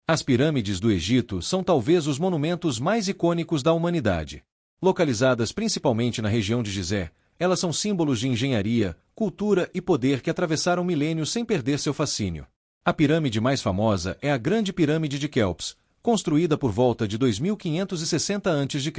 As pirâmides do Egito são talvez os monumentos mais icônicos da humanidade. Localizadas principalmente na região de Gizé, elas são símbolos de engenharia, cultura e poder que atravessaram milênios sem perder seu fascínio. A pirâmide mais famosa é a Grande Pirâmide de Quéops, construída por volta de 2560 a.C.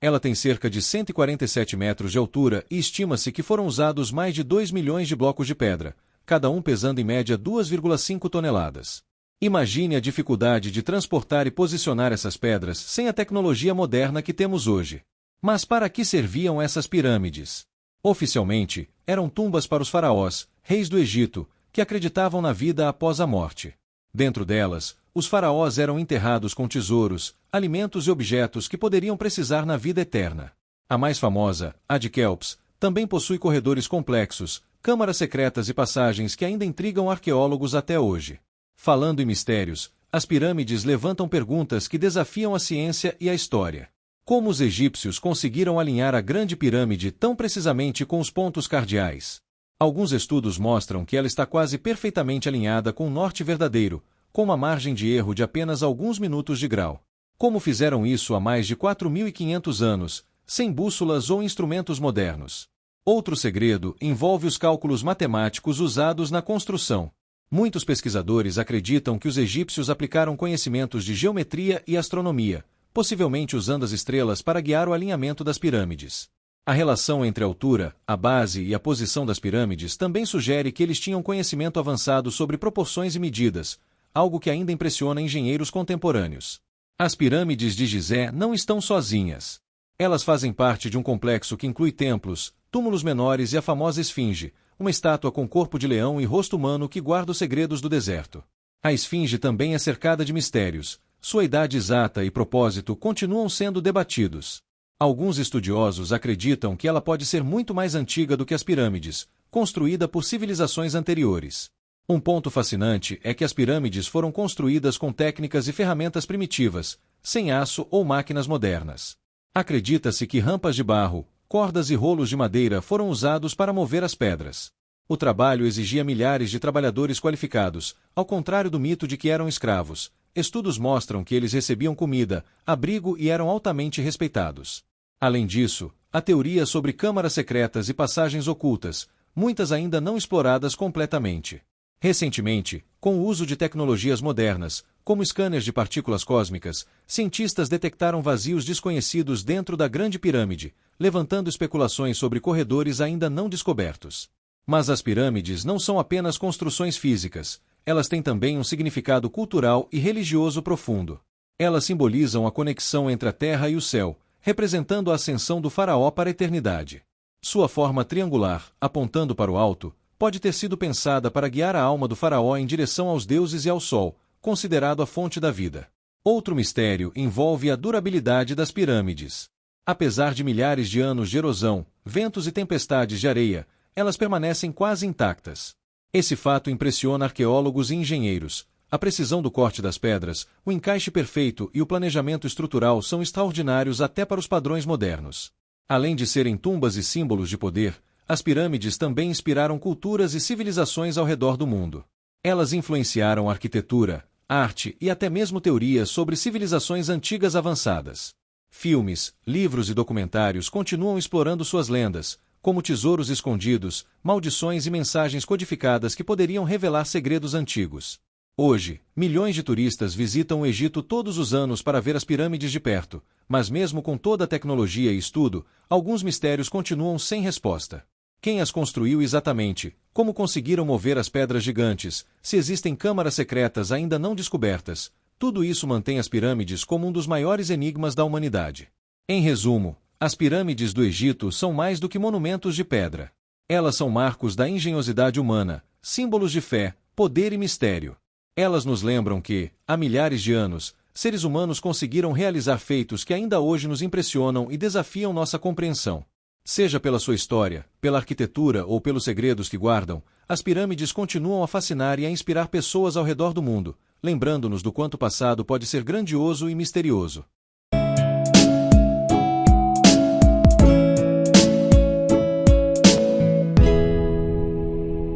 Ela tem cerca de 147 metros de altura e estima-se que foram usados mais de 2 milhões de blocos de pedra, cada um pesando em média 2,5 toneladas. Imagine a dificuldade de transportar e posicionar essas pedras sem a tecnologia moderna que temos hoje. Mas para que serviam essas pirâmides? Oficialmente, eram tumbas para os faraós, reis do Egito, que acreditavam na vida após a morte. Dentro delas, os faraós eram enterrados com tesouros, alimentos e objetos que poderiam precisar na vida eterna. A mais famosa, a de Quéops, também possui corredores complexos, câmaras secretas e passagens que ainda intrigam arqueólogos até hoje. Falando em mistérios, as pirâmides levantam perguntas que desafiam a ciência e a história. Como os egípcios conseguiram alinhar a Grande Pirâmide tão precisamente com os pontos cardeais? Alguns estudos mostram que ela está quase perfeitamente alinhada com o norte verdadeiro, com uma margem de erro de apenas alguns minutos de grau. Como fizeram isso há mais de 4.500 anos, sem bússolas ou instrumentos modernos? Outro segredo envolve os cálculos matemáticos usados na construção. Muitos pesquisadores acreditam que os egípcios aplicaram conhecimentos de geometria e astronomia, possivelmente usando as estrelas para guiar o alinhamento das pirâmides. A relação entre a altura, a base e a posição das pirâmides também sugere que eles tinham conhecimento avançado sobre proporções e medidas, algo que ainda impressiona engenheiros contemporâneos. As pirâmides de Gizé não estão sozinhas. Elas fazem parte de um complexo que inclui templos, túmulos menores e a famosa Esfinge, uma estátua com corpo de leão e rosto humano que guarda os segredos do deserto. A Esfinge também é cercada de mistérios. Sua idade exata e propósito continuam sendo debatidos. Alguns estudiosos acreditam que ela pode ser muito mais antiga do que as pirâmides, construída por civilizações anteriores. Um ponto fascinante é que as pirâmides foram construídas com técnicas e ferramentas primitivas, sem aço ou máquinas modernas. Acredita-se que rampas de barro, cordas e rolos de madeira foram usados para mover as pedras. O trabalho exigia milhares de trabalhadores qualificados, ao contrário do mito de que eram escravos. Estudos mostram que eles recebiam comida, abrigo e eram altamente respeitados. Além disso, há teorias sobre câmaras secretas e passagens ocultas, muitas ainda não exploradas completamente. Recentemente, com o uso de tecnologias modernas, como scanners de partículas cósmicas, cientistas detectaram vazios desconhecidos dentro da Grande Pirâmide, levantando especulações sobre corredores ainda não descobertos. Mas as pirâmides não são apenas construções físicas, elas têm também um significado cultural e religioso profundo. Elas simbolizam a conexão entre a terra e o céu, representando a ascensão do faraó para a eternidade. Sua forma triangular, apontando para o alto, pode ter sido pensada para guiar a alma do faraó em direção aos deuses e ao sol, considerado a fonte da vida. Outro mistério envolve a durabilidade das pirâmides. Apesar de milhares de anos de erosão, ventos e tempestades de areia, elas permanecem quase intactas. Esse fato impressiona arqueólogos e engenheiros. A precisão do corte das pedras, o encaixe perfeito e o planejamento estrutural são extraordinários até para os padrões modernos. Além de serem tumbas e símbolos de poder, as pirâmides também inspiraram culturas e civilizações ao redor do mundo. Elas influenciaram a arquitetura, arte e até mesmo teorias sobre civilizações antigas avançadas. Filmes, livros e documentários continuam explorando suas lendas, como tesouros escondidos, maldições e mensagens codificadas que poderiam revelar segredos antigos. Hoje, milhões de turistas visitam o Egito todos os anos para ver as pirâmides de perto, mas mesmo com toda a tecnologia e estudo, alguns mistérios continuam sem resposta. Quem as construiu exatamente? Como conseguiram mover as pedras gigantes? Se existem câmaras secretas ainda não descobertas? Tudo isso mantém as pirâmides como um dos maiores enigmas da humanidade. Em resumo, as pirâmides do Egito são mais do que monumentos de pedra. Elas são marcos da engenhosidade humana, símbolos de fé, poder e mistério. Elas nos lembram que, há milhares de anos, seres humanos conseguiram realizar feitos que ainda hoje nos impressionam e desafiam nossa compreensão. Seja pela sua história, pela arquitetura ou pelos segredos que guardam, as pirâmides continuam a fascinar e a inspirar pessoas ao redor do mundo, lembrando-nos do quanto o passado pode ser grandioso e misterioso.